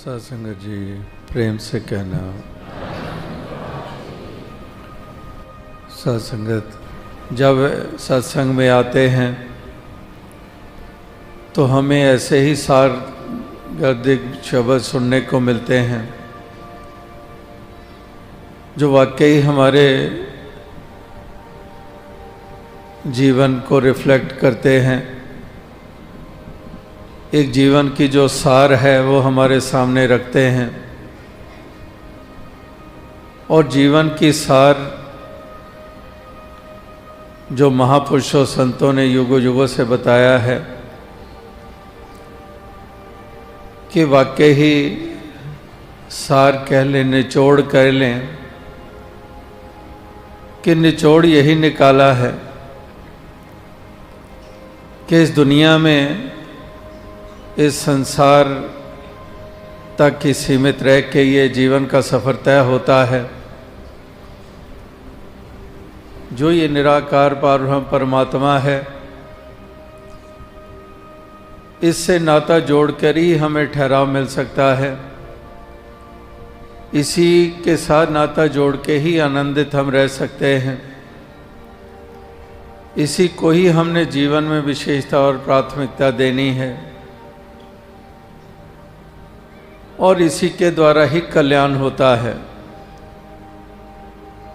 सत्संग जी प्रेम से कहना, सत्संगत जब सत्संग में आते हैं तो हमें ऐसे ही सार गर्दिक शब्द सुनने को मिलते हैं जो वाकई हमारे जीवन को रिफ्लेक्ट करते हैं। एक जीवन की जो सार है वो हमारे सामने रखते हैं और जीवन की सार जो महापुरुषों संतों ने युगों युगों से बताया है कि वाकई ही सार कह लें, निचोड़ कह लें कि निचोड़ यही निकाला है कि इस दुनिया में, इस संसार तक ही सीमित रह के ये जीवन का सफ़र तय होता है। जो ये निराकार पारब्रह्म परमात्मा है, इससे नाता जोड़कर ही हमें ठहराव मिल सकता है। इसी के साथ नाता जोड़ के ही आनंदित हम रह सकते हैं। इसी को ही हमने जीवन में विशेषता और प्राथमिकता देनी है और इसी के द्वारा ही कल्याण होता है।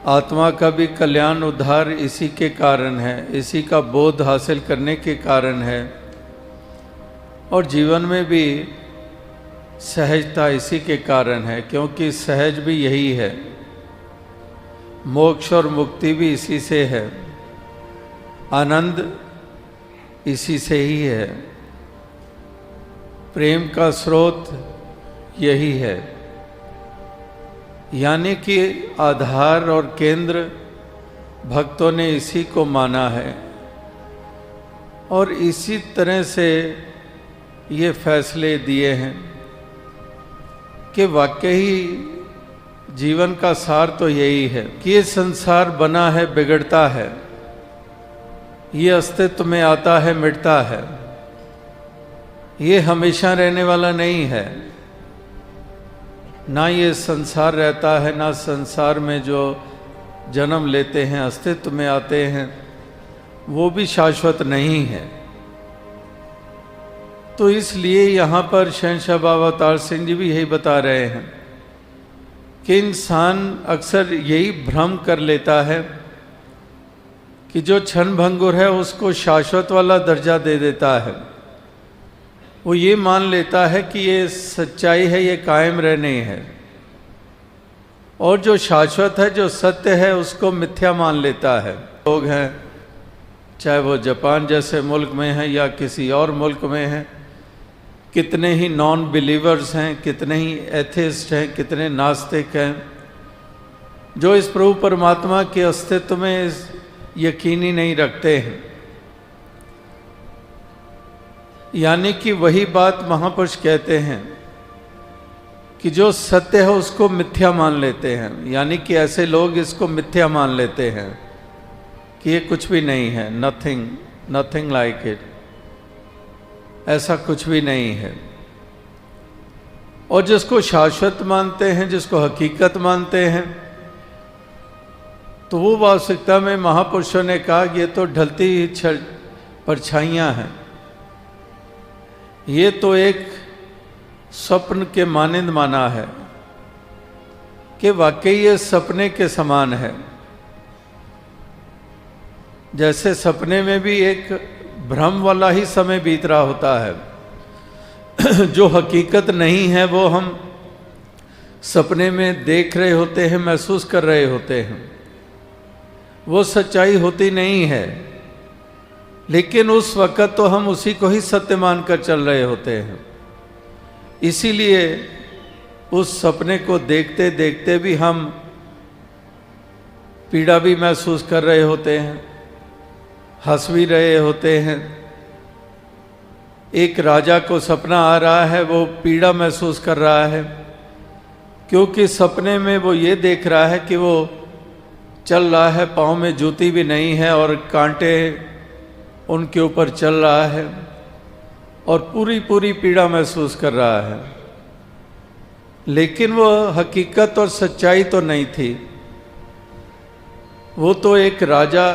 आत्मा का भी कल्याण उद्धार इसी के कारण है, इसी का बोध हासिल करने के कारण है और जीवन में भी सहजता इसी के कारण है, क्योंकि सहज भी यही है। मोक्ष और मुक्ति भी इसी से है, आनंद इसी से ही है, प्रेम का स्रोत यही है। यानी कि आधार और केंद्र भक्तों ने इसी को माना है और इसी तरह से ये फैसले दिए हैं कि वाकई जीवन का सार तो यही है कि ये संसार बना है, बिगड़ता है, ये अस्तित्व में आता है, मिटता है, ये हमेशा रहने वाला नहीं है। ना ये संसार रहता है, ना संसार में जो जन्म लेते हैं, अस्तित्व में आते हैं, वो भी शाश्वत नहीं है। तो इसलिए यहाँ पर शहंशाह बाबा अवतार सिंह जी भी यही बता रहे हैं कि इंसान अक्सर यही भ्रम कर लेता है कि जो क्षण भंगुर है उसको शाश्वत वाला दर्जा दे देता है। वो ये मान लेता है कि ये सच्चाई है, ये कायम रहनी है, और जो शाश्वत है, जो सत्य है, उसको मिथ्या मान लेता है। लोग हैं, चाहे वो जापान जैसे मुल्क में हैं या किसी और मुल्क में हैं, कितने ही नॉन बिलीवर्स हैं, कितने ही एथिस्ट हैं, कितने नास्तिक हैं, जो इस प्रभु परमात्मा के अस्तित्व में यकीन ही नहीं रखते हैं। यानी कि वही बात महापुरुष कहते हैं कि जो सत्य है उसको मिथ्या मान लेते हैं। यानी कि ऐसे लोग इसको मिथ्या मान लेते हैं कि ये कुछ भी नहीं है, नथिंग लाइक इट, ऐसा कुछ भी नहीं है। और जिसको शाश्वत मानते हैं, जिसको हकीकत मानते हैं, तो वो वास्तविकता में महापुरुषों ने कहा कि ये तो ढलती परछाइयाँ हैं, ये तो एक स्वप्न के मानिंद माना है कि वाकई ये सपने के समान है। जैसे सपने में भी एक भ्रम वाला ही समय बीत रहा होता है, जो हकीकत नहीं है वो हम सपने में देख रहे होते हैं, महसूस कर रहे होते हैं, वो सच्चाई होती नहीं है, लेकिन उस वक़्त तो हम उसी को ही सत्य मानकर चल रहे होते हैं। इसीलिए उस सपने को देखते देखते भी हम पीड़ा भी महसूस कर रहे होते हैं, हंस भी रहे होते हैं। एक राजा को सपना आ रहा है, वो पीड़ा महसूस कर रहा है, क्योंकि सपने में वो ये देख रहा है कि वो चल रहा है, पाँव में जूती भी नहीं है और कांटे उनके ऊपर चल रहा है और पूरी पूरी पीड़ा महसूस कर रहा है। लेकिन वो हकीकत और सच्चाई तो नहीं थी। वो तो एक राजा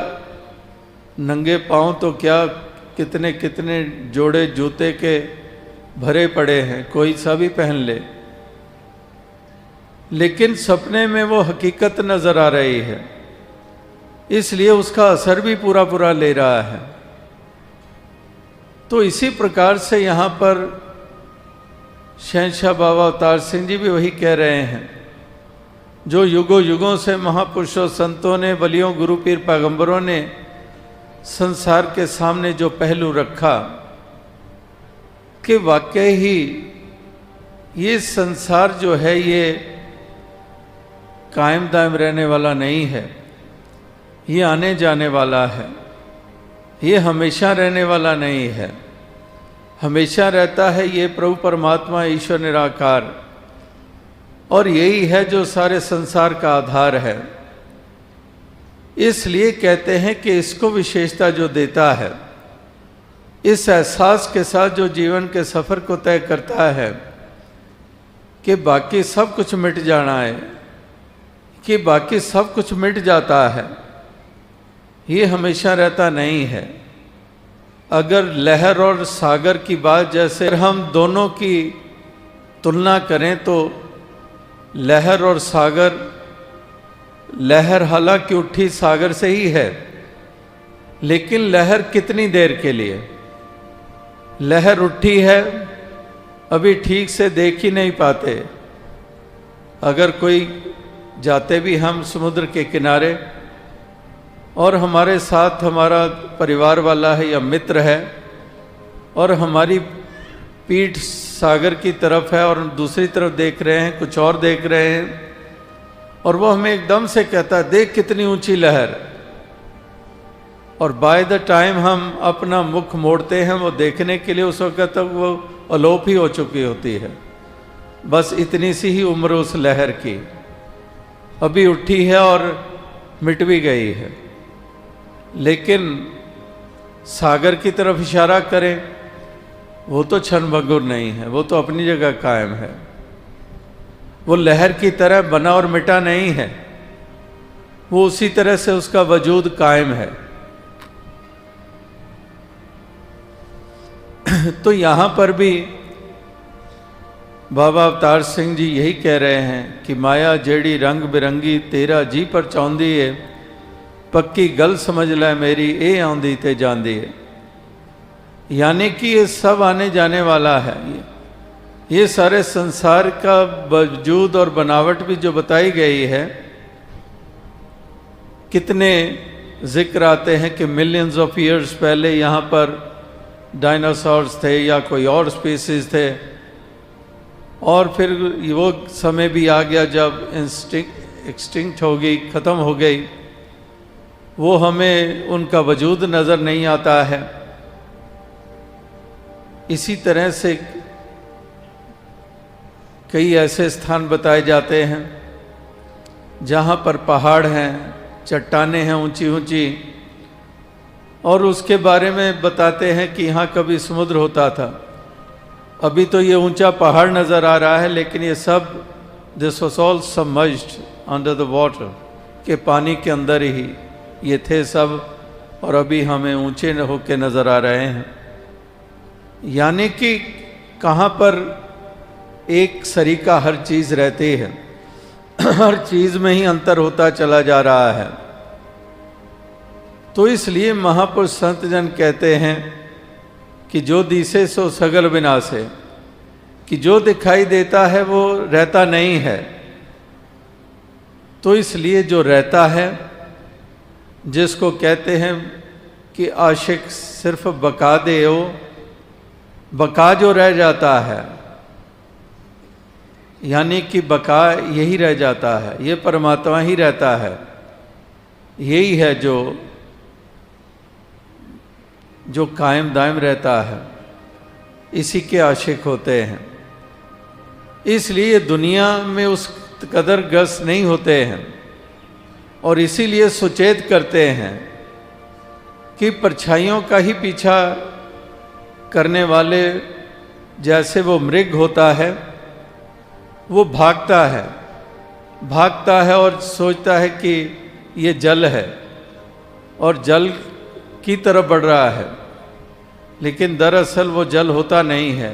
नंगे पांव तो क्या कितने कितने जोड़े जूते के भरे पड़े हैं, कोई सा भी पहन ले, लेकिन सपने में वो हकीकत नजर आ रही है, इसलिए उसका असर भी पूरा पूरा ले रहा है। तो इसी प्रकार से यहाँ पर शहंशाह बाबा अवतार सिंह जी भी वही कह रहे हैं जो युगों युगों से महापुरुषों, संतों ने, बलियों, गुरु पीर पैगंबरों ने संसार के सामने जो पहलू रखा कि वाकई ही ये संसार जो है ये कायम दायम रहने वाला नहीं है, ये आने जाने वाला है, ये हमेशा रहने वाला नहीं है। हमेशा रहता है ये प्रभु परमात्मा ईश्वर निराकार, और यही है जो सारे संसार का आधार है। इसलिए कहते हैं कि इसको विशेषता जो देता है, इस एहसास के साथ जो जीवन के सफर को तय करता है कि बाकी सब कुछ मिट जाना है, कि बाकी सब कुछ मिट जाता है, ये हमेशा रहता नहीं है। अगर लहर और सागर की बात जैसे हम दोनों की तुलना करें तो लहर और सागर, लहर हालांकि उठी सागर से ही है, लेकिन लहर कितनी देर के लिए? लहर उठी है, अभी ठीक से देख ही नहीं पाते। अगर कोई जाते भी हम समुद्र के किनारे और हमारे साथ हमारा परिवार वाला है या मित्र है और हमारी पीठ सागर की तरफ है और दूसरी तरफ देख रहे हैं, कुछ और देख रहे हैं, और वो हमें एकदम से कहता है देख कितनी ऊंची लहर, और बाय द टाइम हम अपना मुख मोड़ते हैं वो देखने के लिए, उस वक्त तक वो अलोप ही हो चुकी होती है। बस इतनी सी ही उम्र उस लहर की, अभी उठी है और मिट भी गई है। लेकिन सागर की तरफ इशारा करें, वो तो क्षणभंगुर नहीं है, वो तो अपनी जगह कायम है। वो लहर की तरह बना और मिटा नहीं है, वो उसी तरह से उसका वजूद कायम है। तो यहाँ पर भी बाबा अवतार सिंह जी यही कह रहे हैं कि माया जेड़ी रंग बिरंगी तेरा जी पर चाहुंदी है, पक्की गल समझ लै मेरी ए आउंदी ते जांदी है। यानी कि ये सब आने जाने वाला है। ये सारे संसार का वजूद और बनावट भी जो बताई गई है, कितने जिक्र आते हैं कि मिलियंस ऑफ ईयर्स पहले यहाँ पर डायनासोर्स थे या कोई और स्पीसीज थे, और फिर वो समय भी आ गया जब एक्सटिंक्ट हो गई, ख़त्म हो गई, वो हमें उनका वजूद नज़र नहीं आता है। इसी तरह से कई ऐसे स्थान बताए जाते हैं जहाँ पर पहाड़ हैं, चट्टानें हैं ऊंची ऊंची, और उसके बारे में बताते हैं कि यहाँ कभी समुद्र होता था। अभी तो ये ऊंचा पहाड़ नज़र आ रहा है, लेकिन ये सब this was all submerged under the water, के पानी के अंदर ही ये थे सब, और अभी हमें ऊंचे होके नज़र आ रहे हैं। यानी कि कहाँ पर एक सरीका हर चीज़ रहती है, हर चीज़ में ही अंतर होता चला जा रहा है। तो इसलिए महापुरुष संत जन कहते हैं कि जो दिसे सो सगल विनाशे, कि जो दिखाई देता है वो रहता नहीं है। तो इसलिए जो रहता है, जिसको कहते हैं कि आशिक सिर्फ बका दे हो, बका जो रह जाता है, यानी कि बका यही रह जाता है, ये परमात्मा ही रहता है। यही है जो कायम दायम रहता है, इसी के आशिक होते हैं। इसलिए दुनिया में उस कदर ग्रस्त नहीं होते हैं, और इसीलिए सुचेत करते हैं कि परछाइयों का ही पीछा करने वाले, जैसे वो मृग होता है वो भागता है और सोचता है कि ये जल है और जल की तरफ बढ़ रहा है, लेकिन दरअसल वो जल होता नहीं है,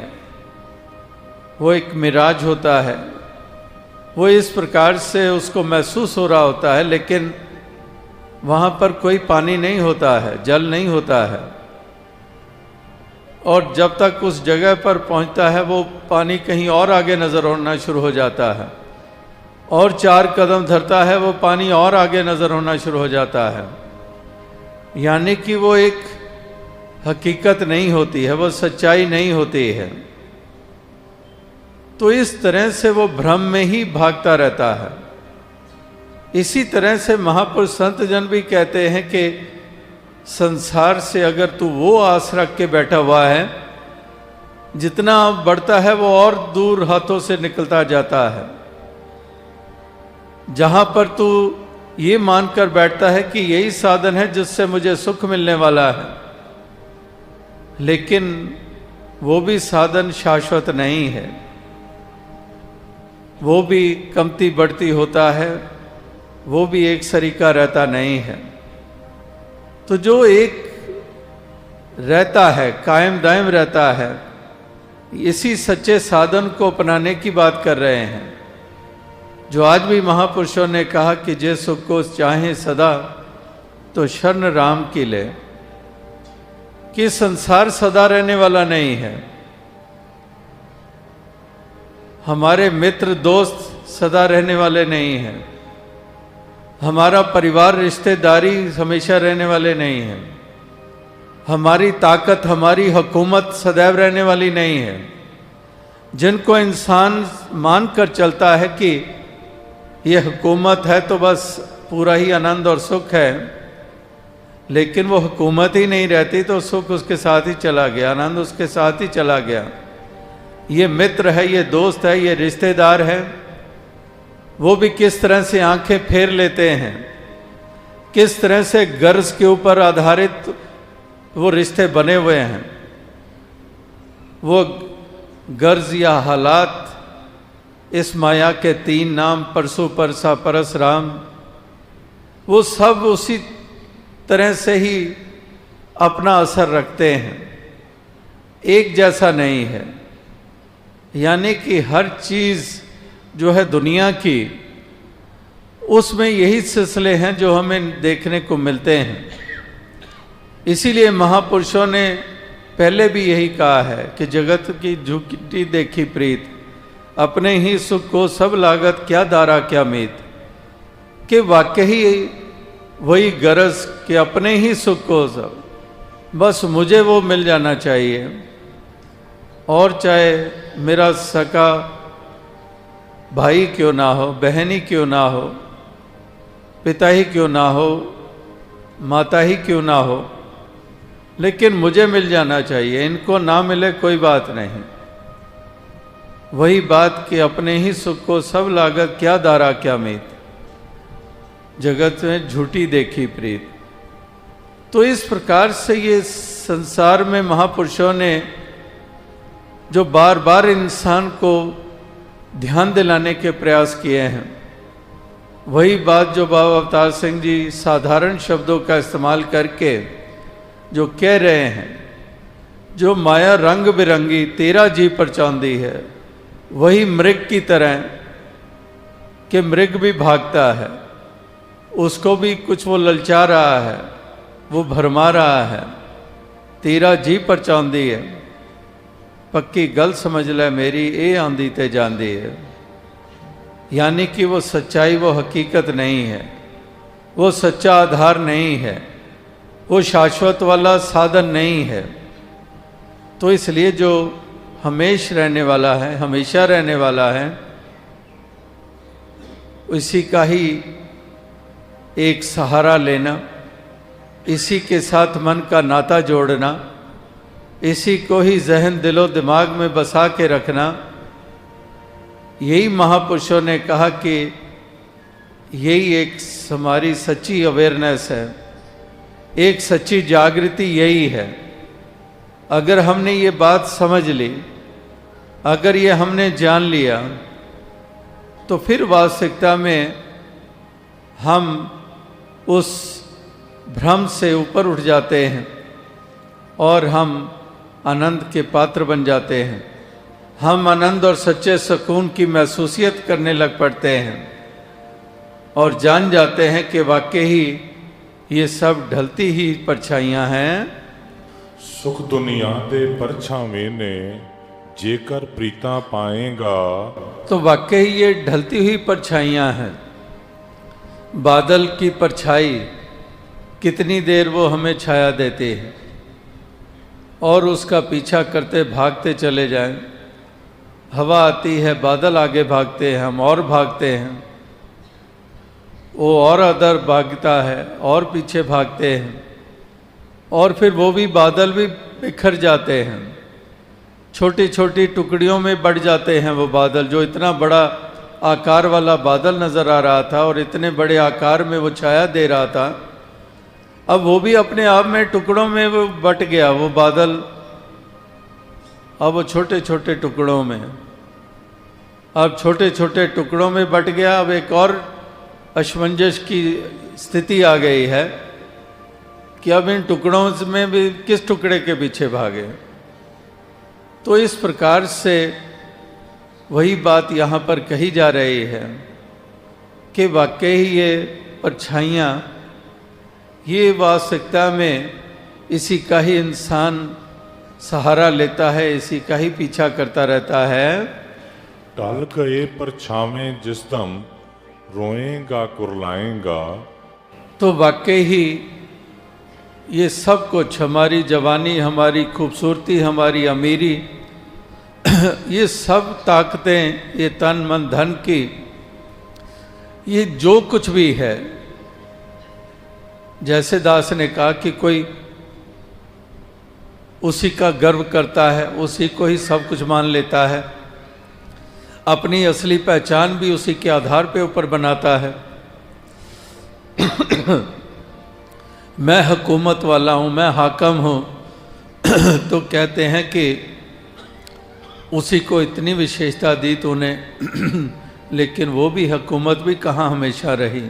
वो एक मिराज होता है। वो इस प्रकार से उसको महसूस हो रहा होता है, लेकिन वहाँ पर कोई पानी नहीं होता है, जल नहीं होता है। और जब तक उस जगह पर पहुँचता है वो पानी कहीं और आगे नज़र होना शुरू हो जाता है, और 4 कदम धरता है वो पानी और आगे नज़र होना शुरू हो जाता है। यानी कि वो एक हकीकत नहीं होती है, वो सच्चाई नहीं होती है। तो इस तरह से वो भ्रम में ही भागता रहता है। इसी तरह से महापुरुष संत जन भी कहते हैं कि संसार से अगर तू वो आस रख के बैठा हुआ है, जितना बढ़ता है वो और दूर हाथों से निकलता जाता है। जहां पर तू ये मानकर बैठता है कि यही साधन है जिससे मुझे सुख मिलने वाला है, लेकिन वो भी साधन शाश्वत नहीं है, वो भी कमती बढ़ती होता है, वो भी एक सरीका रहता नहीं है। तो जो एक रहता है, कायम दायम रहता है, इसी सच्चे साधन को अपनाने की बात कर रहे हैं। जो आज भी महापुरुषों ने कहा कि जे सुख को चाहे सदा तो शरण राम की ले, कि संसार सदा रहने वाला नहीं है। हमारे मित्र दोस्त सदा रहने वाले नहीं हैं, हमारा परिवार रिश्तेदारी हमेशा रहने वाले नहीं हैं, हमारी ताकत हमारी हुकूमत सदैव रहने वाली नहीं है। जिनको इंसान मानकर चलता है कि ये हुकूमत है तो बस पूरा ही आनंद और सुख है, लेकिन वो हुकूमत ही नहीं रहती तो सुख उसके साथ ही चला गया, आनंद उसके साथ ही चला गया। ये मित्र है, ये दोस्त है, ये रिश्तेदार है, वो भी किस तरह से आंखें फेर लेते हैं, किस तरह से गर्ज के ऊपर आधारित वो रिश्ते बने हुए हैं। वो गर्ज या हालात, इस माया के 3 नाम परसु परसा परस राम, वो सब उसी तरह से ही अपना असर रखते हैं, एक जैसा नहीं है। यानी कि हर चीज़ जो है दुनिया की, उसमें यही सिलसिले हैं जो हमें देखने को मिलते हैं। इसीलिए महापुरुषों ने पहले भी यही कहा है कि जगत की झुकी देखी प्रीत, अपने ही सुख को सब लागत क्या दारा क्या मीत। कि वाकई वही गरज कि अपने ही सुख को सब, बस मुझे वो मिल जाना चाहिए, और चाहे मेरा सका भाई क्यों ना हो, बहन ही क्यों ना हो, पिता ही क्यों ना हो, माता ही क्यों ना हो, लेकिन मुझे मिल जाना चाहिए। इनको ना मिले कोई बात नहीं। वही बात कि अपने ही सुख को सब लागत क्या दारा क्या मीत, जगत में झूठी देखी प्रीत। तो इस प्रकार से ये संसार में महापुरुषों ने जो बार बार इंसान को ध्यान दिलाने के प्रयास किए हैं, वही बात जो बाबा अवतार सिंह जी साधारण शब्दों का इस्तेमाल करके जो कह रहे हैं, जो माया रंग बिरंगी तेरा जी परचांदी है, वही मृग की तरह कि मृग भी भागता है, उसको भी कुछ वो ललचा रहा है, वो भरमा रहा है। तेरा जी परचांदी है, पक्की गल समझ ले मेरी, ए आंदी ते जांदी है। यानी कि वो सच्चाई, वो हकीकत नहीं है, वो सच्चा आधार नहीं है, वो शाश्वत वाला साधन नहीं है। तो इसलिए जो हमेश रहने वाला है, हमेशा रहने वाला है, इसी का ही एक सहारा लेना, इसी के साथ मन का नाता जोड़ना, इसी को ही जहन दिलो दिमाग में बसा के रखना। यही महापुरुषों ने कहा कि यही एक हमारी सच्ची अवेयरनेस है, एक सच्ची जागृति यही है। अगर हमने ये बात समझ ली, अगर ये हमने जान लिया, तो फिर वास्तविकता में हम उस भ्रम से ऊपर उठ जाते हैं और हम आनंद के पात्र बन जाते हैं। हम आनंद और सच्चे सुकून की महसूसियत करने लग पड़ते हैं और जान जाते हैं कि वाकई ही ये सब ढलती ही परछाइयाँ हैं। सुख दुनिया दे परछावें ने जेकर प्रीता पाएगा, तो वाकई ये ढलती हुई परछाइयाँ हैं। बादल की परछाई कितनी देर वो हमें छाया देती है और उसका पीछा करते भागते चले जाएं। हवा आती है, बादल आगे भागते हैं, हम और भागते हैं, वो और अदर भागता है और पीछे भागते हैं और फिर वो भी बादल भी बिखर जाते हैं, छोटी छोटी टुकड़ियों में बढ़ जाते हैं। वो बादल जो इतना बड़ा आकार वाला बादल नज़र आ रहा था और इतने बड़े आकार में वो छाया दे रहा था, अब वो भी अपने आप में टुकड़ों में वो बट गया। वो बादल अब वो छोटे छोटे टुकड़ों में, अब छोटे छोटे टुकड़ों में बट गया। अब एक और असमंजस की स्थिति आ गई है कि अब इन टुकड़ों में भी किस टुकड़े के पीछे भागे। तो इस प्रकार से वही बात यहाँ पर कही जा रही है कि वाकई ये परछाइयाँ, ये वास्तविकता में इसी का ही इंसान सहारा लेता है, इसी का ही पीछा करता रहता है। टल गए परछावें जिस दम रोएगा कुरलाएगा, तो वाकई ही ये सब कुछ, हमारी जवानी, हमारी खूबसूरती, हमारी अमीरी, ये सब ताकतें, ये तन मन धन की, ये जो कुछ भी है, जैसे दास ने कहा कि कोई उसी का गर्व करता है, उसी को ही सब कुछ मान लेता है, अपनी असली पहचान भी उसी के आधार पे ऊपर बनाता है। मैं हुकूमत वाला हूँ, मैं हाकम हूँ, तो कहते हैं कि उसी को इतनी विशेषता दी तूने, लेकिन वो भी हुकूमत भी कहाँ हमेशा रही।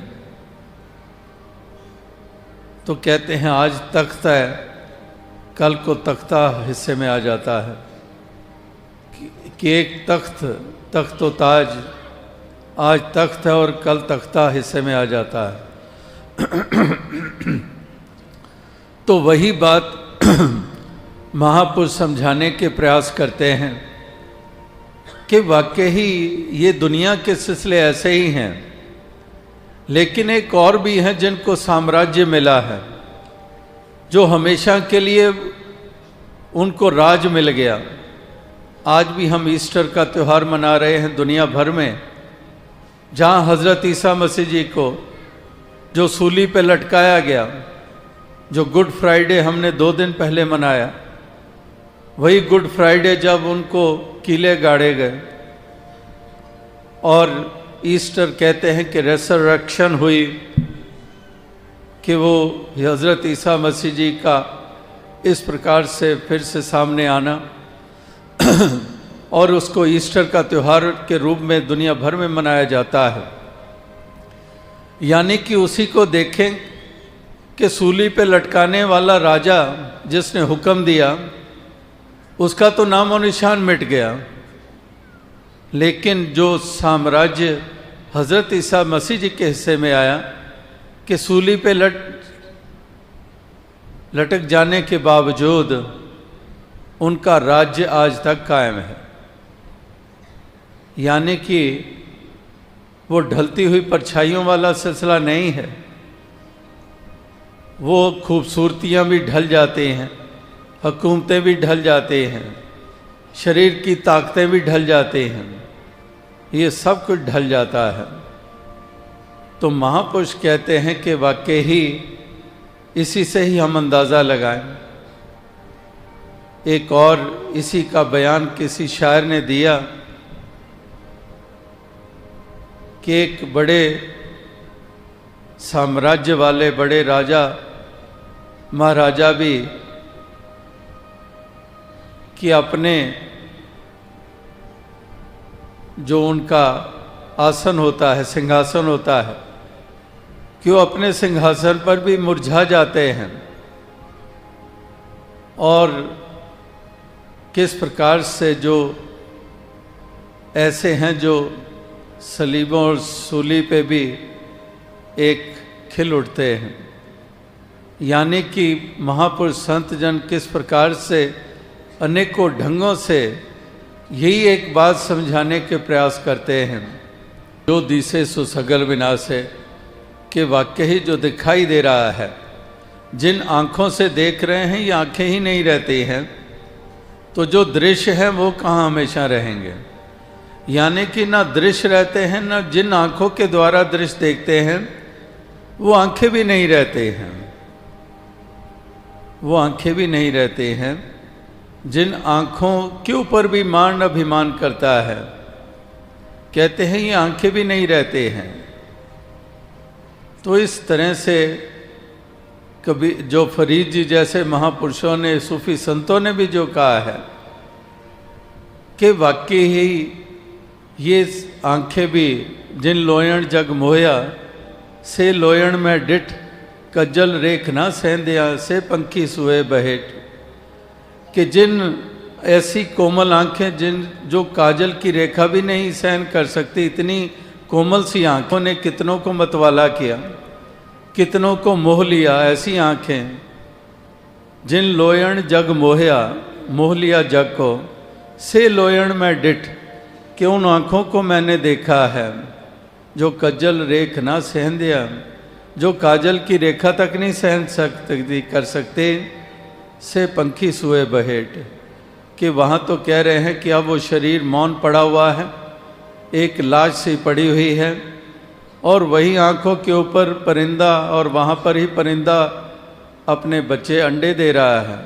तो कहते हैं आज तख्त है, कल को तख्ता हिस्से में आ जाता है कि एक तख्त व ताज, आज तख्त है और कल तख्ता हिस्से में आ जाता है। तो वही बात महापुरुष समझाने के प्रयास करते हैं कि वाकई ही ये दुनिया के सिलसिले ऐसे ही हैं, लेकिन एक और भी हैं जिनको साम्राज्य मिला है, जो हमेशा के लिए उनको राज मिल गया। आज भी हम ईस्टर का त्यौहार मना रहे हैं दुनिया भर में, जहाँ हज़रत ईसा मसीह जी को जो सूली पे लटकाया गया, जो गुड फ्राइडे हमने 2 दिन पहले मनाया, वही गुड फ्राइडे जब उनको कीले गाड़े गए और ईस्टर कहते हैं कि रेसरेक्शन हुई, कि वो हज़रत ईसा मसीह जी का इस प्रकार से फिर से सामने आना और उसको ईस्टर का त्यौहार के रूप में दुनिया भर में मनाया जाता है। यानी कि उसी को देखें कि सूली पे लटकाने वाला राजा जिसने हुक्म दिया, उसका तो नामो निशान मिट गया, लेकिन जो साम्राज्य हज़रत ईसा मसीह जी के हिस्से में आया कि सूली पे लटक जाने के बावजूद उनका राज्य आज तक कायम है। यानी कि वो ढलती हुई परछाइयों वाला सिलसिला नहीं है, वो खूबसूरतियाँ भी ढल जाती हैं, हुकूमतें भी ढल जाती हैं, शरीर की ताकतें भी ढल जाती हैं, ये सब कुछ ढल जाता है। तो महापुरुष कहते हैं कि वाकई ही इसी से ही हम अंदाज़ा लगाएं। एक और इसी का बयान किसी शायर ने दिया कि एक बड़े साम्राज्य वाले बड़े राजा महाराजा भी कि अपने जो उनका आसन होता है, सिंहासन होता है, कि वो अपने सिंहासन पर भी मुरझा जाते हैं। और किस प्रकार से जो ऐसे हैं जो सलीबों और सूली पे भी एक खिल उठते हैं, यानी कि महापुरुष संत जन किस प्रकार से अनेकों ढंगों से यही एक बात समझाने के प्रयास करते हैं, जो दिसे सो सगल विनाशे, कि वाकई ही जो दिखाई दे रहा है, जिन आँखों से देख रहे हैं ये आँखें ही नहीं रहती हैं, तो जो दृश्य है वो कहाँ हमेशा रहेंगे। यानी कि ना दृश्य रहते हैं, ना जिन आँखों के द्वारा दृश्य देखते हैं वो आँखें भी नहीं रहते हैं, वो आँखें भी नहीं रहते हैं जिन आँखों के ऊपर भी मान अभिमान करता है, कहते हैं ये आँखें भी नहीं रहते हैं। तो इस तरह से कभी जो फरीद जी जैसे महापुरुषों ने, सूफी संतों ने भी जो कहा है कि वाकई ही ये आंखें भी जिन लोयण जग मोया से लोयण में डिठ, कज्जल रेख ना सेंधिया से पंखी सुए बहेट, कि जिन ऐसी कोमल आंखें जिन जो काजल की रेखा भी नहीं सहन कर सकती, इतनी कोमल सी आंखों ने कितनों को मतवाला किया, कितनों को मोह लिया। ऐसी आंखें जिन लोयण जग मोहया, मोह लिया जग को, से लोयण में डिठ, कि उन आँखों को मैंने देखा है जो कज्जल रेख ना सहन दिया, जो काजल की रेखा तक नहीं सहन सकती कर सकते, से पंखी सुए बहेट, कि वहाँ तो कह रहे हैं कि अब वो शरीर मौन पड़ा हुआ है, एक लाश सी पड़ी हुई है, और वही आँखों के ऊपर परिंदा, और वहाँ पर ही परिंदा अपने बच्चे अंडे दे रहा है।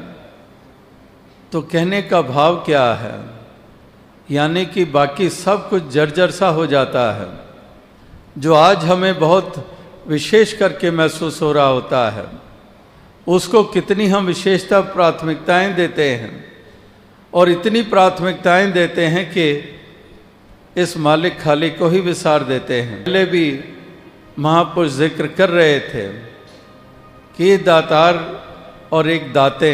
तो कहने का भाव क्या है, यानी कि बाकी सब कुछ जर्जर सा हो जाता है। जो आज हमें बहुत विशेष करके महसूस हो रहा होता है, उसको कितनी हम विशेषता प्राथमिकताएं देते हैं, और इतनी प्राथमिकताएं देते हैं कि इस मालिक खालिक को ही विसार देते हैं। पहले भी महापुरुष जिक्र कर रहे थे कि दातार और एक दाते,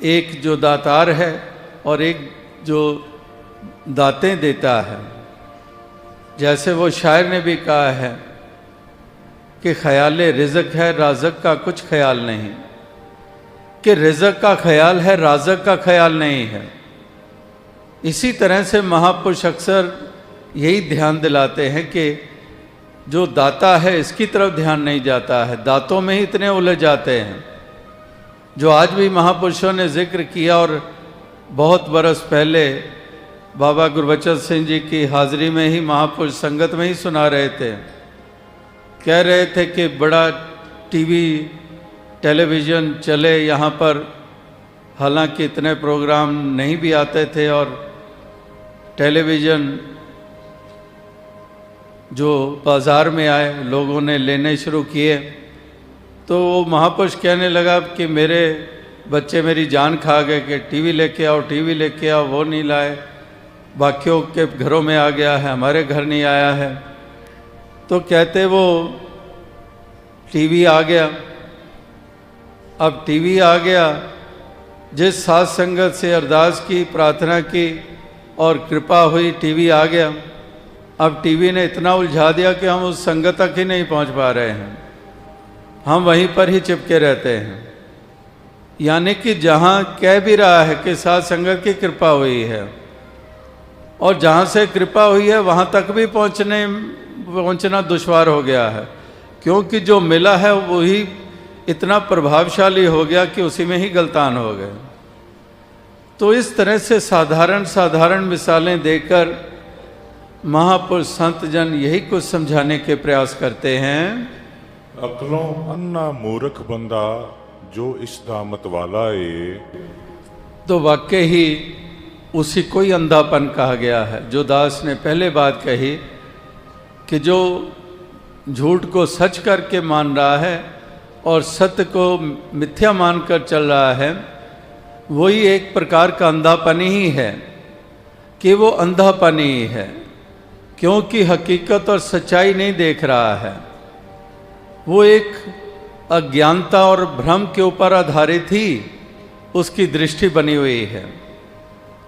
एक जो दातार है और एक जो दातें देता है। जैसे वो शायर ने भी कहा है कि ख्याल रिज़्क है राज़क का कुछ ख्याल नहीं, कि रिज़्क का ख्याल है राज़क का ख्याल नहीं है। इसी तरह से महापुरुष अक्सर यही ध्यान दिलाते हैं कि जो दाता है इसकी तरफ ध्यान नहीं जाता है, दातों में ही इतने उलझ जाते हैं। जो आज भी महापुरुषों ने जिक्र किया, और बहुत बरस पहले बाबा गुरबचन सिंह जी की हाज़िरी में ही महापुरुष संगत में ही सुना रहे थे, कह रहे थे कि बड़ा टीवी टेलीविज़न चले यहाँ पर, हालांकि इतने प्रोग्राम नहीं भी आते थे, और टेलीविज़न जो बाज़ार में आए लोगों ने लेने शुरू किए, तो वो महापुरुष कहने लगा कि मेरे बच्चे मेरी जान खा गए कि टीवी लेके आओ, टीवी लेके आओ, वो नहीं लाए, बाकियों के घरों में आ गया है, हमारे घर नहीं आया है। तो कहते वो टीवी आ गया, अब टीवी आ गया, जिस साथ संगत से अरदास की, प्रार्थना की और कृपा हुई, टीवी आ गया। अब टीवी ने इतना उलझा दिया कि हम उस संगत तक ही नहीं पहुंच पा रहे हैं, हम वहीं पर ही चिपके रहते हैं। यानी कि जहाँ कह भी रहा है कि साथ संगत की कृपा हुई है, और जहाँ से कृपा हुई है वहाँ तक भी पहुँचना दुश्वार हो गया है, क्योंकि जो मिला है वही इतना प्रभावशाली हो गया कि उसी में ही गलतान हो गए। तो इस तरह से साधारण साधारण मिसालें देकर महापुरुष संत जन यही कुछ समझाने के प्रयास करते हैं। अकलों अन्ना मूर्ख बंदा जो इस दामत वाला है, तो वाकई ही उसी को ही अंधापन कहा गया है। जो दास ने पहले बात कही कि जो झूठ को सच करके मान रहा है और सत्य को मिथ्या मानकर चल रहा है, वही एक प्रकार का अंधापन ही है, कि वो अंधापन ही है। क्योंकि हकीकत और सच्चाई नहीं देख रहा है। वो एक अज्ञानता और भ्रम के ऊपर आधारित ही उसकी दृष्टि बनी हुई है।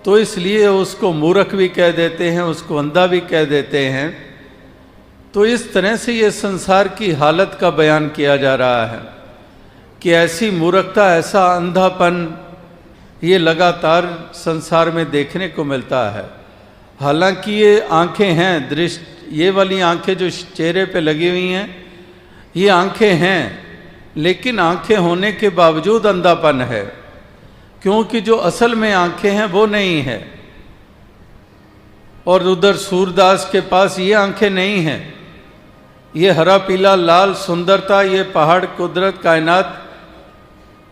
तो इसलिए उसको मूर्ख भी कह देते हैं, उसको अंधा भी कह देते हैं। तो इस तरह से ये संसार की हालत का बयान किया जा रहा है कि ऐसी मूर्खता, ऐसा अंधापन ये लगातार संसार में देखने को मिलता है। हालांकि ये आंखें हैं, दृष्टि, ये वाली आंखें जो चेहरे पे लगी हुई हैं, ये आंखें हैं, लेकिन आंखें होने के बावजूद अंधापन है, क्योंकि जो असल में आंखें हैं वो नहीं है। और उधर सूरदास के पास ये आंखें नहीं हैं। ये हरा पीला लाल सुंदरता, ये पहाड़, कुदरत, कायनात,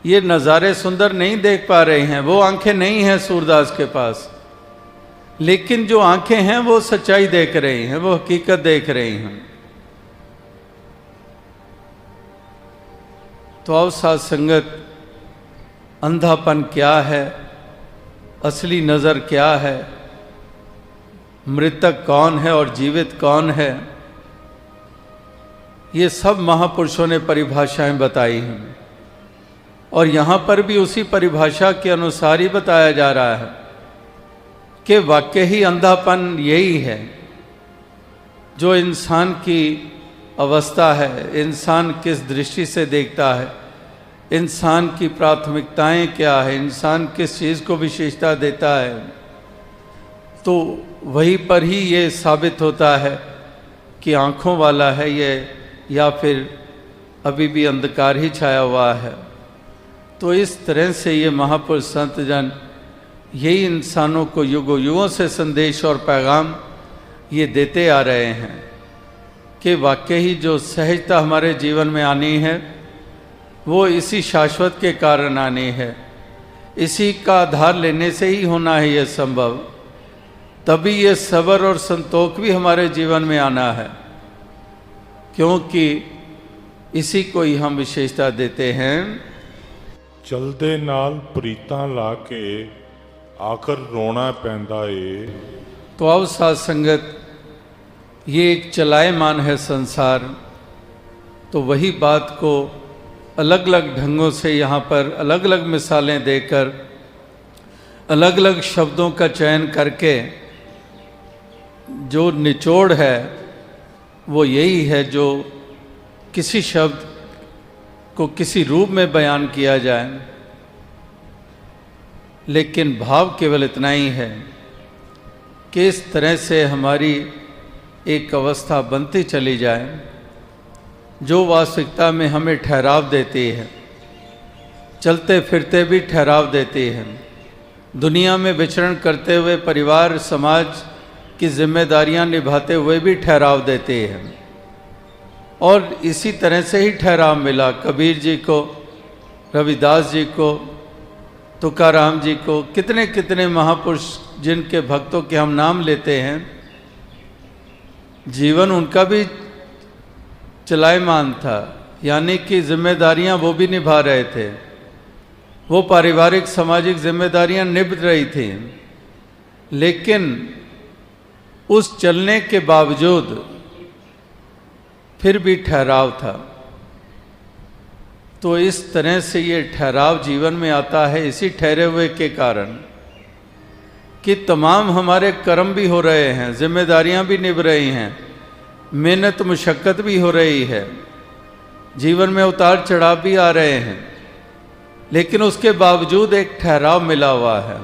ये नज़ारे सुंदर नहीं देख पा रहे हैं, वो आंखें नहीं हैं सूरदास के पास। लेकिन जो आंखें हैं वो सच्चाई देख रही हैं, वो हकीकत देख रही हैं। तो आओ साथ संगत, अंधापन क्या है, असली नज़र क्या है, मृतक कौन है और जीवित कौन है, ये सब महापुरुषों ने परिभाषाएं बताई हैं। और यहाँ पर भी उसी परिभाषा के अनुसार ही बताया जा रहा है कि वाकई ही अंधापन यही है जो इंसान की अवस्था है। इंसान किस दृष्टि से देखता है, इंसान की प्राथमिकताएं क्या है, इंसान किस चीज़ को विशेषता देता है, तो वहीं पर ही ये साबित होता है कि आँखों वाला है ये या फिर अभी भी अंधकार ही छाया हुआ है। तो इस तरह से ये महापुरुष संत जन यही इंसानों को युगों युगों से संदेश और पैगाम ये देते आ रहे हैं कि वाकई जो सहजता हमारे जीवन में आनी है वो इसी शाश्वत के कारण आनी है, इसी का आधार लेने से ही होना है ये संभव। तभी ये सब्र और संतोष भी हमारे जीवन में आना है, क्योंकि इसी को ही हम विशेषता देते हैं। चलदे नाल प्रीतां ला के आखिर रोना पैंदा ए। तो आओ साथ संगत, ये एक चलायमान है संसार। तो वही बात को अलग अलग ढंगों से यहाँ पर अलग अलग मिसालें देकर अलग अलग शब्दों का चयन करके जो निचोड़ है वो यही है, जो किसी शब्द को किसी रूप में बयान किया जाए, लेकिन भाव केवल इतना ही है कि इस तरह से हमारी एक अवस्था बनती चली जाए जो वास्तविकता में हमें ठहराव देती है, चलते फिरते भी ठहराव देती है, दुनिया में विचरण करते हुए परिवार समाज की जिम्मेदारियां निभाते हुए भी ठहराव देती है। और इसी तरह से ही ठहराव मिला कबीर जी को, रविदास जी को, तुकाराम जी को, कितने कितने महापुरुष जिनके भक्तों के हम नाम लेते हैं। जीवन उनका भी चलायमान था, यानी कि जिम्मेदारियां वो भी निभा रहे थे, वो पारिवारिक सामाजिक जिम्मेदारियां निभ रही थी, लेकिन उस चलने के बावजूद फिर भी ठहराव था। तो इस तरह से ये ठहराव जीवन में आता है इसी ठहरे हुए के कारण कि तमाम हमारे कर्म भी हो रहे हैं, जिम्मेदारियां भी निभ रही हैं, मेहनत मुशक्क़त भी हो रही है, जीवन में उतार चढ़ाव भी आ रहे हैं, लेकिन उसके बावजूद एक ठहराव मिला हुआ है।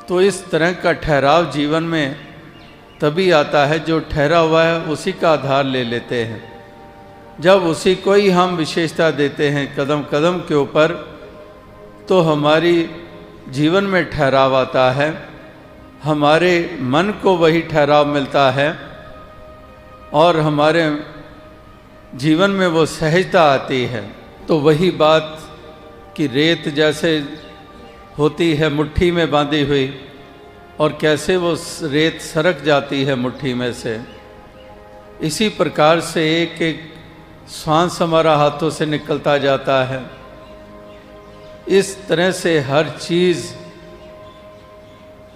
तो इस तरह का ठहराव जीवन में तभी आता है जो ठहरा हुआ है उसी का आधार ले लेते हैं। जब उसी को ही हम विशेषता देते हैं कदम कदम के ऊपर, तो हमारी जीवन में ठहराव आता है, हमारे मन को वही ठहराव मिलता है और हमारे जीवन में वो सहजता आती है। तो वही बात कि रेत जैसे होती है मुट्ठी में बांधी हुई और कैसे वो रेत सरक जाती है मुट्ठी में से, इसी प्रकार से एक एक श्वास हमारा हाथों से निकलता जाता है। इस तरह से हर चीज़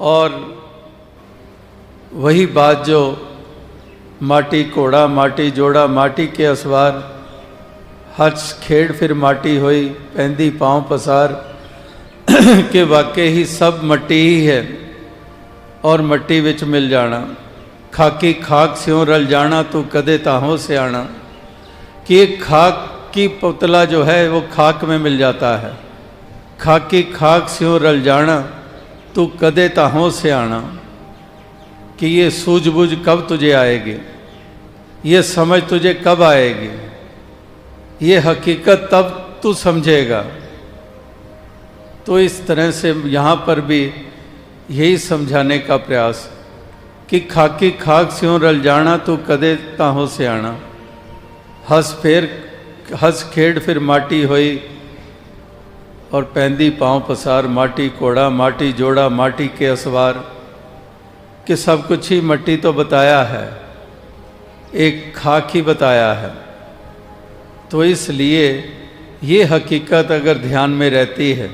और वही बात जो माटी कोड़ा माटी जोड़ा माटी के असवार हच खेड़ फिर माटी होई पैंदी पाँव पसार कि वाकई ही सब मट्टी ही है और मट्टी विच मिल जाना। खाकी खाक स्यों रल जाना तू कदे ताहों से आना, कि एक खाक की पुतला जो है वो खाक में मिल जाता है। खाकी खाक स्यों रल जाना तू कदे ताहों से आना, कि ये सूझबूझ कब तुझे आएगी, ये समझ तुझे कब आएगी, ये हकीकत तब तू समझेगा। तो इस तरह से यहाँ पर भी यही समझाने का प्रयास कि खाकी खाक स्यों रल जाना तू कदे ताहों से आना। हंस खेड़ फिर माटी होई और पैंदी पाँव पसार माटी कोड़ा माटी जोड़ा माटी के असवार, कि सब कुछ ही मट्टी तो बताया है, एक खाक ही बताया है। तो इसलिए ये हकीकत अगर ध्यान में रहती है,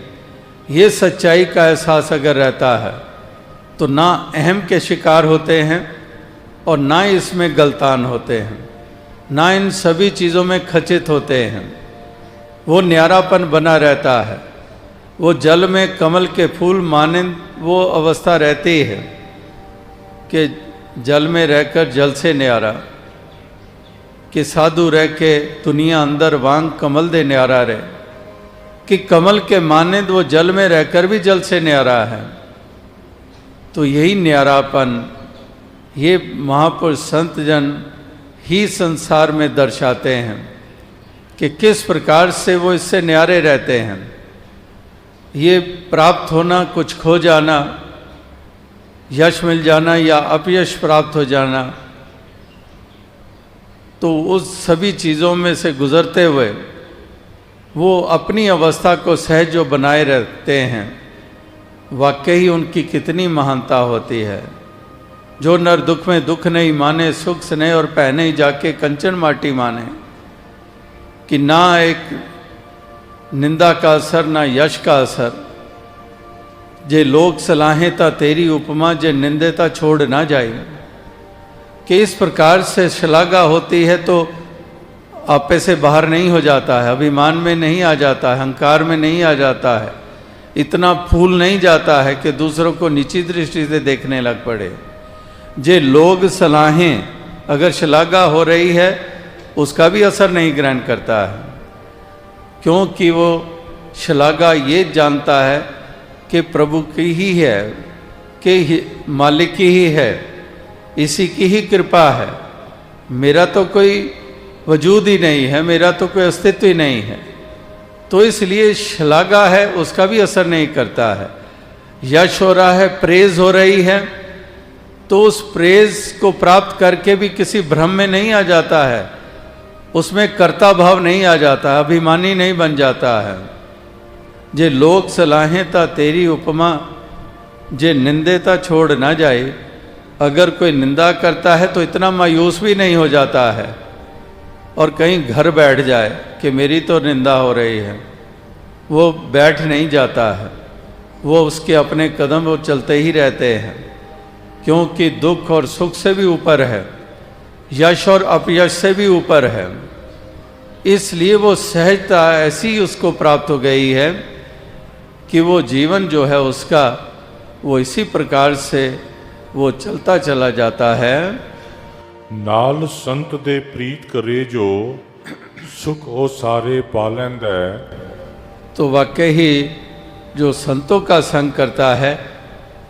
ये सच्चाई का एहसास अगर रहता है, तो ना अहम के शिकार होते हैं और ना इसमें गलतान होते हैं, ना इन सभी चीज़ों में खचित होते हैं। वो न्यारापन बना रहता है, वो जल में कमल के फूल मानिंद वो अवस्था रहती है कि जल में रहकर जल से न्यारा, कि साधु रह के दुनिया अंदर वांग कमल दे न्यारा रहे, कि कमल के मानिंद वो जल में रहकर भी जल से न्यारा है। तो यही न्यारापन ये महापुरुष संत जन ही संसार में दर्शाते हैं कि किस प्रकार से वो इससे न्यारे रहते हैं। ये प्राप्त होना, कुछ खो जाना, यश मिल जाना या अपयश प्राप्त हो जाना, तो उस सभी चीज़ों में से गुजरते हुए वो अपनी अवस्था को सहज जो बनाए रखते हैं, वाकई उनकी कितनी महानता होती है। जो नर दुख में दुख नहीं माने, सुख स्नेह और पहने जाके कंचन माटी माने, कि ना एक निंदा का असर ना यश का असर। जे लोग सलाहें ता तेरी उपमा, जे निंदेता छोड़ ना जाए। कि इस प्रकार से श्लाघा होती है तो आपे से बाहर नहीं हो जाता है, अभिमान में नहीं आ जाता है, अहंकार में नहीं आ जाता है, इतना फूल नहीं जाता है कि दूसरों को नीची दृष्टि से देखने लग पड़े। जे लोग सलाहें अगर श्लाघा हो रही है उसका भी असर नहीं ग्रहण करता है, क्योंकि वो श्लाघा ये जानता है कि प्रभु की ही है, कि मालिक की ही है, इसी की ही कृपा है, मेरा तो कोई वजूद ही नहीं है, मेरा तो कोई अस्तित्व ही नहीं है। तो इसलिए श्लाघा है उसका भी असर नहीं करता है। यश हो रहा है, प्रेज हो रही है, तो उस प्रेज को प्राप्त करके भी किसी भ्रम में नहीं आ जाता है, उसमें कर्ता भाव नहीं आ जाता, अभिमानी नहीं बन जाता है। जे लोग सलाहें ता तेरी उपमा, जे निंदेता छोड़ ना जाए। अगर कोई निंदा करता है तो इतना मायूस भी नहीं हो जाता है और कहीं घर बैठ जाए कि मेरी तो निंदा हो रही है, वो बैठ नहीं जाता है, वो उसके अपने कदम वो चलते ही रहते हैं, क्योंकि दुख और सुख से भी ऊपर है, यश और अपयश से भी ऊपर है। इसलिए वो सहजता ऐसी उसको प्राप्त हो गई है कि वो जीवन जो है उसका वो इसी प्रकार से वो चलता चला जाता है। नाल संत दे प्रीत करे जो सुख ओ सारे पालैंद है। तो वाकई ही जो संतों का संग करता है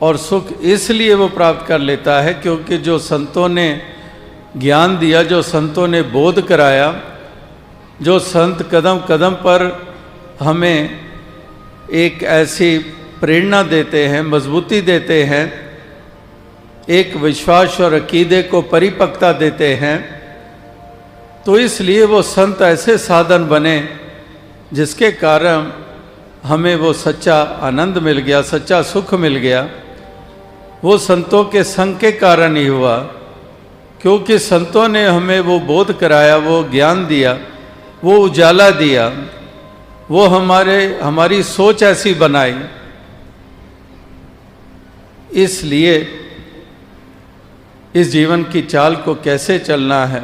और सुख इसलिए वो प्राप्त कर लेता है क्योंकि जो संतों ने ज्ञान दिया, जो संतों ने बोध कराया, जो संत कदम कदम पर हमें एक ऐसी प्रेरणा देते हैं, मजबूती देते हैं, एक विश्वास और अकीदे को परिपक्वता देते हैं, तो इसलिए वो संत ऐसे साधन बने जिसके कारण हमें वो सच्चा आनंद मिल गया, सच्चा सुख मिल गया। वो संतों के संग के कारण ही हुआ, क्योंकि संतों ने हमें वो बोध कराया, वो ज्ञान दिया, वो उजाला दिया, वो हमारी सोच ऐसी बनाई। इसलिए इस जीवन की चाल को कैसे चलना है,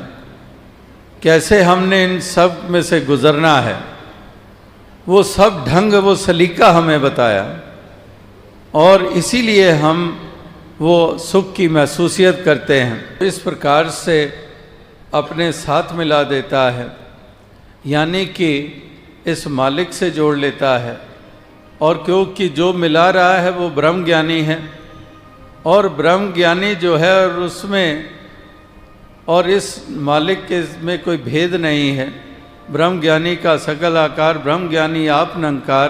कैसे हमने इन सब में से गुजरना है, वो सब ढंग, वो सलीका हमें बताया। और इसीलिए हम वो सुख की महसूसियत करते हैं। इस प्रकार से अपने साथ मिला देता है, यानी कि इस मालिक से जोड़ लेता है। और क्योंकि जो मिला रहा है वो ब्रह्म ज्ञानी है, और ब्रह्म ज्ञानी जो है और उसमें और इस मालिक के में कोई भेद नहीं है। ब्रह्म ज्ञानी का सकल आकार, ब्रह्म ज्ञानी आप निरंकार।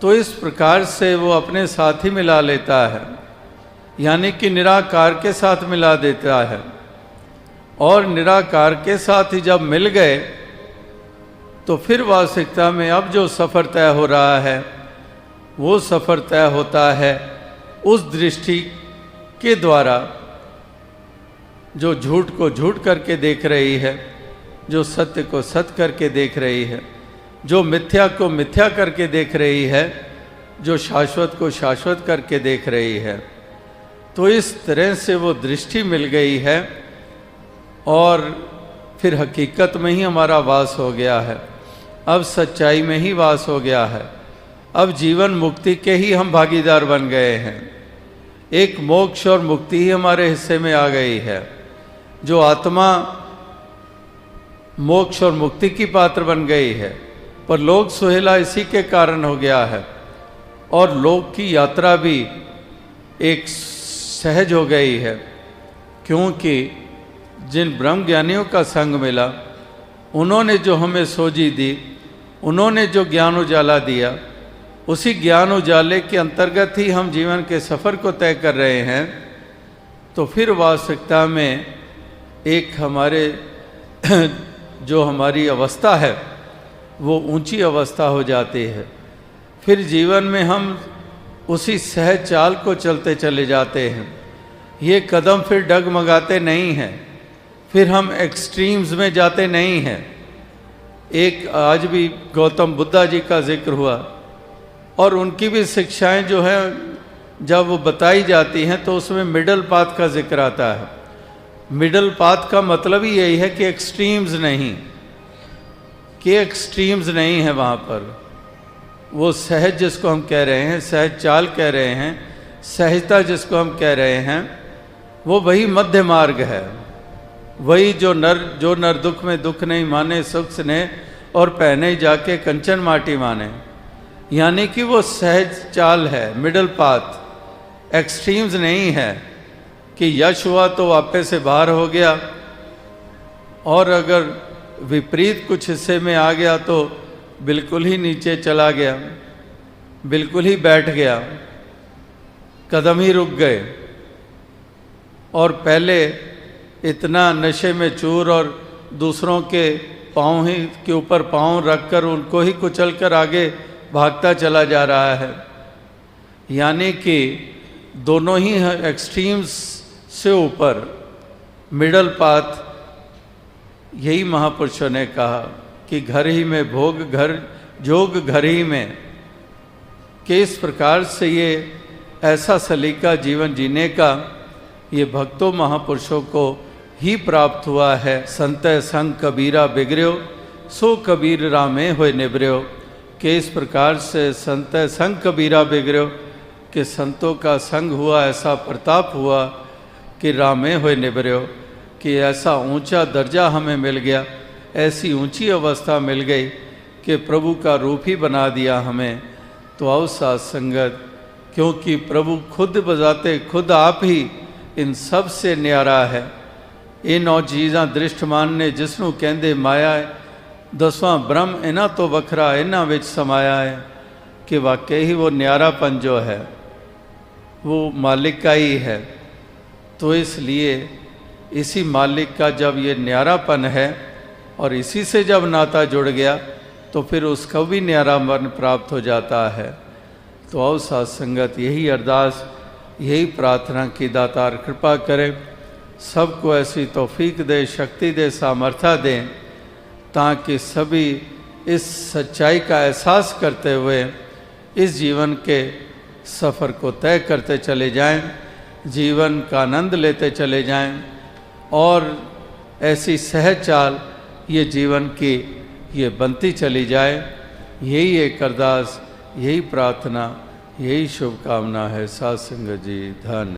तो इस प्रकार से वो अपने साथ ही मिला लेता है, यानी कि निराकार के साथ मिला देता है। और निराकार के साथ ही जब मिल गए तो फिर वास्तविकता में अब जो सफ़र तय हो रहा है वो सफ़र तय होता है उस दृष्टि के द्वारा जो झूठ को झूठ करके देख रही है, जो सत्य को सत्य करके देख रही है, जो मिथ्या को मिथ्या करके देख रही है, जो शाश्वत को शाश्वत करके देख रही है। तो इस तरह से वो दृष्टि मिल गई है और फिर हकीकत में ही हमारा वास हो गया है। अब सच्चाई में ही वास हो गया है। अब जीवन मुक्ति के ही हम भागीदार बन गए हैं। एक मोक्ष और मुक्ति ही हमारे हिस्से में आ गई है। जो आत्मा मोक्ष और मुक्ति की पात्र बन गई है, पर लोक सुहेला इसी के कारण हो गया है। और लोक की यात्रा भी एक सहज हो गई है, क्योंकि जिन ब्रह्म ज्ञानियों का संग मिला, उन्होंने जो हमें सोजी दी, उन्होंने जो ज्ञान उजाला दिया, उसी ज्ञान उजाले के अंतर्गत ही हम जीवन के सफ़र को तय कर रहे हैं। तो फिर वास्तविकता में एक हमारे जो हमारी अवस्था है वो ऊंची अवस्था हो जाती है। फिर जीवन में हम उसी सहज चाल को चलते चले जाते हैं। ये कदम फिर डगमगाते नहीं हैं, फिर हम एक्सट्रीम्स में जाते नहीं हैं। एक आज भी गौतम बुद्धा जी का जिक्र हुआ और उनकी भी शिक्षाएं जो हैं जब वो बताई जाती हैं तो उसमें मिडल पाथ का जिक्र आता है। मिडल पाथ का मतलब ही यही है कि एक्सट्रीम्स नहीं, कि एक्सट्रीम्स नहीं है वहाँ पर। वो सहज जिसको हम कह रहे हैं, सहज चाल कह रहे हैं, सहजता जिसको हम कह रहे हैं, वो वही मध्य मार्ग है। वही जो नर दुख में दुख नहीं माने, सुख स्नेह और पहने जाके कंचन माटी माने, यानी कि वो सहज चाल है, मिडल पाथ। एक्सट्रीम्स नहीं है कि यश हुआ तो वापस से बाहर हो गया, और अगर विपरीत कुछ हिस्से में आ गया तो बिल्कुल ही नीचे चला गया, बिल्कुल ही बैठ गया, कदम ही रुक गए। और पहले इतना नशे में चूर और दूसरों के पाँव ही के ऊपर पाँव रखकर उनको ही कुचल कर आगे भागता चला जा रहा है। यानी कि दोनों ही एक्सट्रीम्स से ऊपर मिडल पाथ। यही महापुरुषों ने कहा कि घर ही में भोग, घर जोग घर ही में, कि इस प्रकार से ये ऐसा सलीका जीवन जीने का ये भक्तों महापुरुषों को ही प्राप्त हुआ है। संत संग कबीरा बिगड़्यो, सो कबीर रामे होए निबर्यो। कि इस प्रकार से संत संग कबीरा बिगड़्यो, कि संतों का संग हुआ, ऐसा प्रताप हुआ कि रामे होए निबर्यो, कि ऐसा ऊंचा दर्जा हमें मिल गया, ऐसी ऊंची अवस्था मिल गई कि प्रभु का रूप ही बना दिया हमें। तो आओ साथ संगत, क्योंकि प्रभु खुद बजाते खुद आप ही इन सब से न्यारा है। ये नौ चीज़ां दृष्टमान ने जिसनों कहंदे माया है, 10वां ब्रह्म इन्हां तो वखरा इन्हां विच समाया है। कि वाकई ही वो न्यारापन जो है वो मालिक का ही है। तो इसलिए इसी मालिक का जब ये न्यारापन है और इसी से जब नाता जुड़ गया तो फिर उसका भी न्यारापन प्राप्त हो जाता है। तो आओ साथ संगत, यही अरदास, यही प्रार्थना की दातार कृपा करे, सबको ऐसी तौफीक दे, शक्ति दे, सामर्थ्य दें, ताकि सभी इस सच्चाई का एहसास करते हुए इस जीवन के सफ़र को तय करते चले जाएं। जीवन का आनंद लेते चले जाएं और ऐसी सहज चाल ये जीवन की ये बनती चली जाए। यही एक अरदास, यही प्रार्थना, यही शुभकामना है। साध संगत जी धन्य।